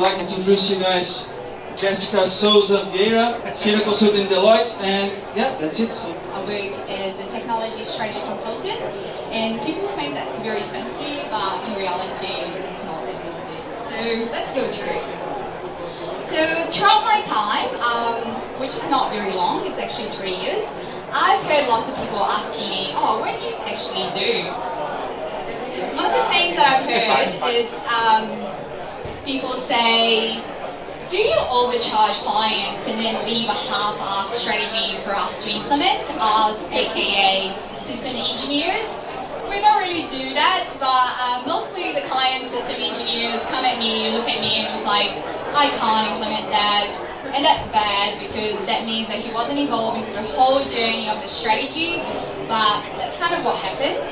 like to introduce you guys Jessica Souza Vieira, Senior Consultant in Deloitte, and yeah, that's it. So. I work as a technology strategy consultant, and people think that's very fancy, but in reality, it's not that fancy. So let's go through. So throughout my time, which is not very long, it's actually 3 years, I've heard lots of people asking me, oh, what do you actually do? One of the things that I've heard is people say, do you overcharge clients and then leave a half-assed strategy for us to implement, us aka system engineers? We don't really do that, but mostly the client system engineers come at me, look at me, and it's like, I can't implement that. And that's bad because that means that he wasn't involved into the whole journey of the strategy, but that's kind of what happens.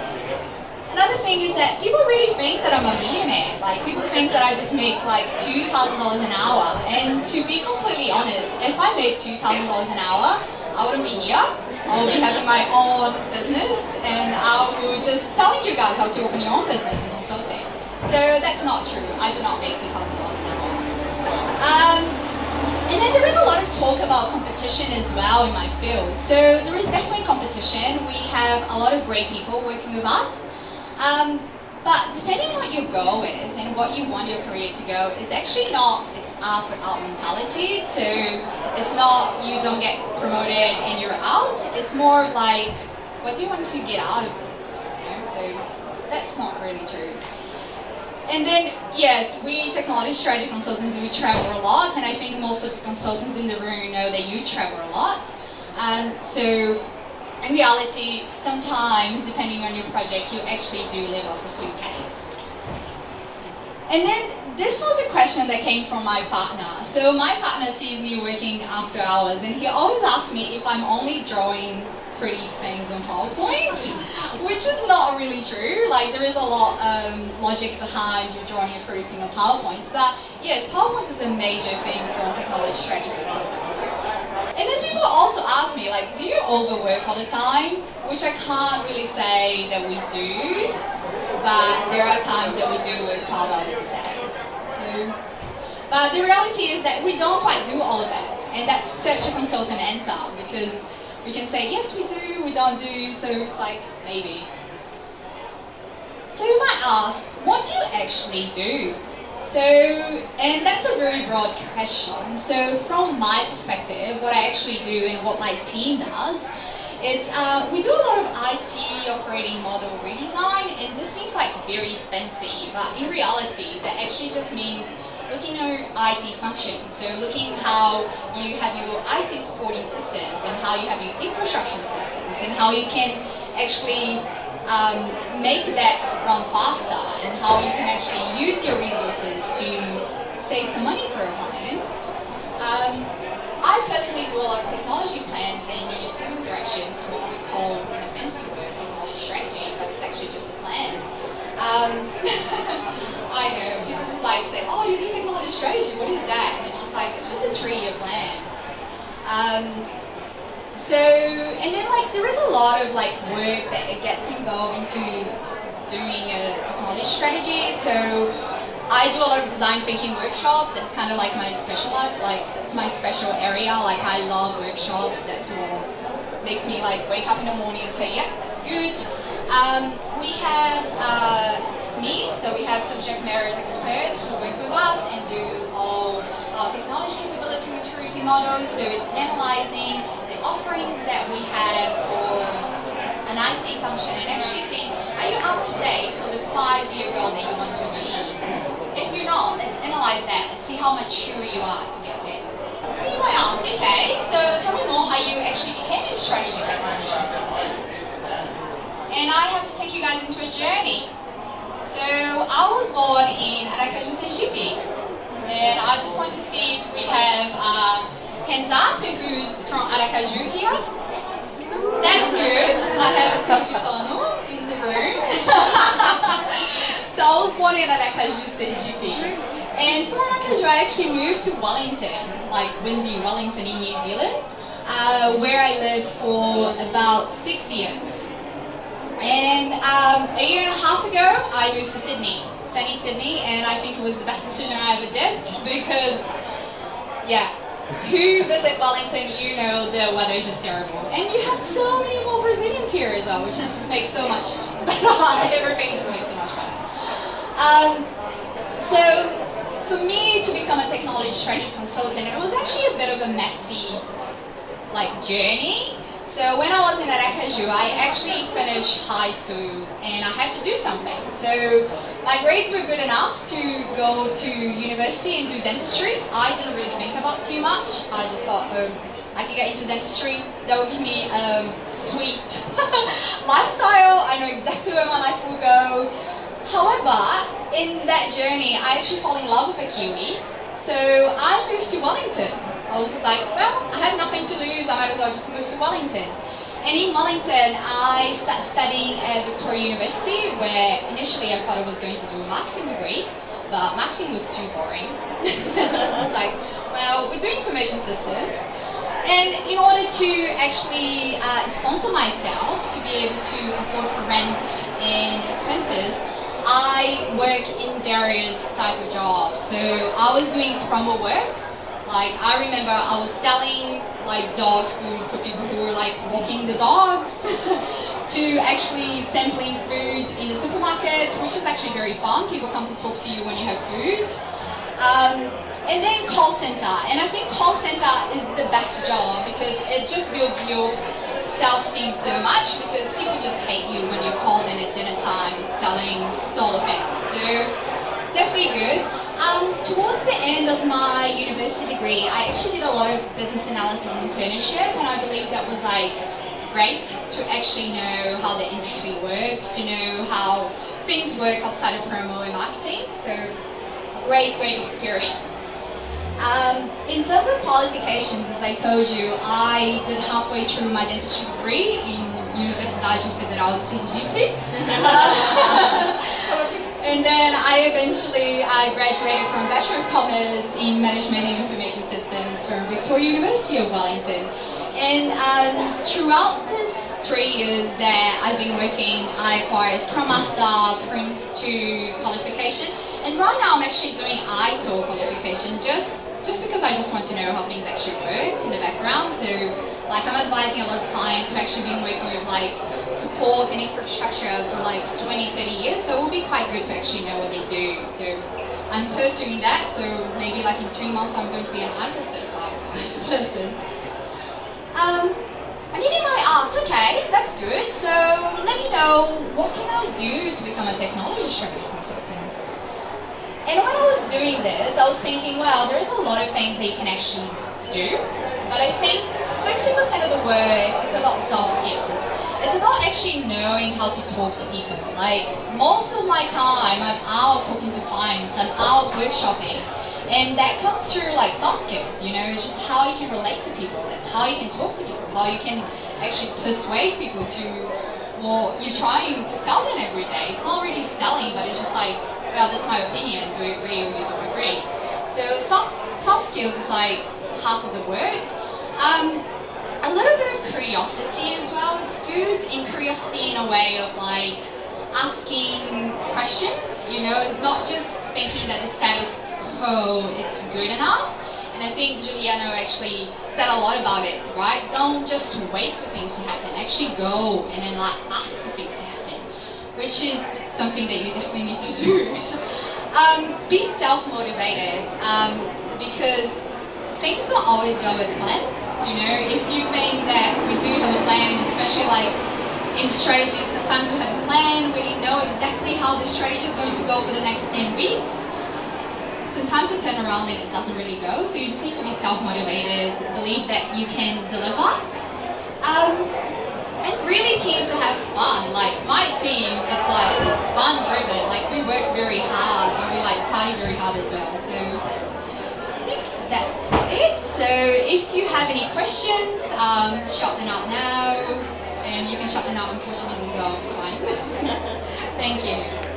Another thing is that people really think that I'm a millionaire. Like, people think that I just make like $2,000 an hour. And to be completely honest, if I made $2,000 an hour, I wouldn't be here. I would be having my own business, and I would just telling you guys how to open your own business in consulting. So that's not true. I do not make $2,000 an hour. And then there is a lot of talk about competition as well in my field. So there is definitely competition. We have a lot of great people working with us. But depending on what your goal is and what you want your career to go, it's actually not, it's up and out mentality. So it's not you don't get promoted and you're out. It's more like, what do you want to get out of this? You know? So that's not really true. And then, yes, we technology strategy consultants, we travel a lot, and I think most of the consultants in the room know that you travel a lot. And so, in reality, sometimes, depending on your project, you actually do live off a suitcase. And then, this was a question that came from my partner. So my partner sees me working after hours, and he always asks me if I'm only drawing pretty things on PowerPoint, which is not really true. Like, there is a lot of logic behind you drawing a pretty thing on PowerPoints, but yes, PowerPoint is a major thing for technology strategy consultants. And then people also ask me, like, do you overwork all the time? Which I can't really say that we do, but there are times that we do work 12 hours a day. So, but the reality is that we don't quite do all of that, and that's such a consultant answer, because we can say, yes, we do, we don't do, so it's like, maybe. So you might ask, what do you actually do? So, and that's a very broad question. So from my perspective, what I actually do and what my team does, it's, we do a lot of IT operating model redesign, and this seems like very fancy, but in reality, that actually just means looking at your IT functions, so looking how you have your IT supporting systems and how you have your infrastructure systems and how you can actually make that run faster and how you can actually use your resources to save some money for your clients. I personally do a lot of technology plans and unit payment directions, what we call in a fancy word technology strategy, but it's actually just a plan. I know, people just like say, oh, you do technology strategy, what is that? And it's just like, it's just a 3-year plan. And then like, there is a lot of like work that it gets involved into doing a technology strategy. So I do a lot of design thinking workshops. That's kind of like my that's my special area. Like, I love workshops. That's what makes me like wake up in the morning and say, yeah, that's good. We have SMEs, so we have subject matter experts who work with us and do all our technology capability maturity models. So it's analyzing the offerings that we have for an IT function and actually seeing, are you up to date for the 5-year goal that you want to achieve? If you're not, let's analyze that and see how mature you are to get there. And you might ask, okay, so tell me more how you actually became a strategic technology consultant. And I have to take you guys into a journey. So I was born in Aracaju, Sergipe. And I just want to see if we have hands up who's from Aracaju here. That's good. I have a Sergipano in the room. So I was born in Aracaju, Sergipe. And from Aracaju I actually moved to Wellington, like windy Wellington in New Zealand, where I lived for about 6 years. And a year and a half ago, I moved to Sydney. So sunny Sydney, and I think it was the best decision I ever did because, yeah, who visit Wellington, you know the weather is just terrible. And you have so many more Brazilians here as well, which just makes so much better. Everything just makes so much better. So for me to become a technology strategy consultant, it was actually a bit of a messy journey. So when I was in Aracaju, I actually finished high school and I had to do something. So my grades were good enough to go to university and do dentistry. I didn't really think about too much. I just thought, oh, I could get into dentistry. That would give me a sweet lifestyle. I know exactly where my life will go. However, in that journey, I actually fell in love with a Kiwi. So I moved to Wellington. I was just like, well, I have nothing to lose, I might as well just move to Wellington. And in Wellington, I started studying at Victoria University, where initially I thought I was going to do a marketing degree, but marketing was too boring. I was like, well, we're doing information systems. And in order to actually sponsor myself, to be able to afford for rent and expenses, I work in various type of jobs. So I was doing promo work. I remember I was selling dog food for people who were walking the dogs to actually sampling food in the supermarket, which is actually very fun. People come to talk to you when you have food. And then call center. And I think call center is the best job because it just builds your self-esteem so much because people just hate you when you're called in at dinner time selling solar panels. So definitely good. Towards the end of my university degree, I actually did a lot of business analysis internship, and I believe that was great to actually know how the industry works, to know how things work outside of promo and marketing. So great experience. In terms of qualifications, as I told you, I did halfway through my dentistry degree in Universidade Federal de Sergipe. And then I eventually graduated from Bachelor of Commerce in Management and Information Systems from Victoria University of Wellington. And throughout these 3 years that I've been working, I acquired Scrum Master, Prince 2 qualification. And right now I'm actually doing ITBR qualification just because I just want to know how things actually work in the background. So I'm advising a lot of clients who actually been working with support and infrastructure for 20, 30 years, so it will be quite good to actually know what they do. So I'm pursuing that, so maybe in 3 months I'm going to be an ITBR certified person. And then you might ask, okay, that's good, so let me know, what can I do to become a technology strategy consultant? And when I was doing this, I was thinking, well, there is a lot of things that you can actually do, but I think 50% of the work is about soft skills. It's about actually knowing how to talk to people. Most of my time, I'm out talking to clients, I'm out workshopping, and that comes through soft skills, it's just how you can relate to people, that's how you can talk to people, how you can actually persuade people to, well, you're trying to sell them every day. It's not really selling, but it's just well, that's my opinion, do you agree or you don't agree? So soft skills is half of the work. A little bit of curiosity as well. It's good in curiosity in a way of asking questions, not just thinking that the status quo it's good enough. And I think Juliano actually said a lot about it, right? Don't just wait for things to happen. Actually go and then ask for things to happen, which is something that you definitely need to do. Be self-motivated because things don't always go as planned. If you think that we do have a plan, especially in strategy, sometimes we have a plan, we know exactly how the strategy is going to go for the next 10 weeks. Sometimes it turns around and it doesn't really go, so you just need to be self-motivated, believe that you can deliver, and really keen to have fun. My team, it's fun-driven, we work very hard, but we party very hard as well, so I think that's it. So if you have any questions, shout them out now, and you can shout them out in Portuguese as well, it's fine. Thank you.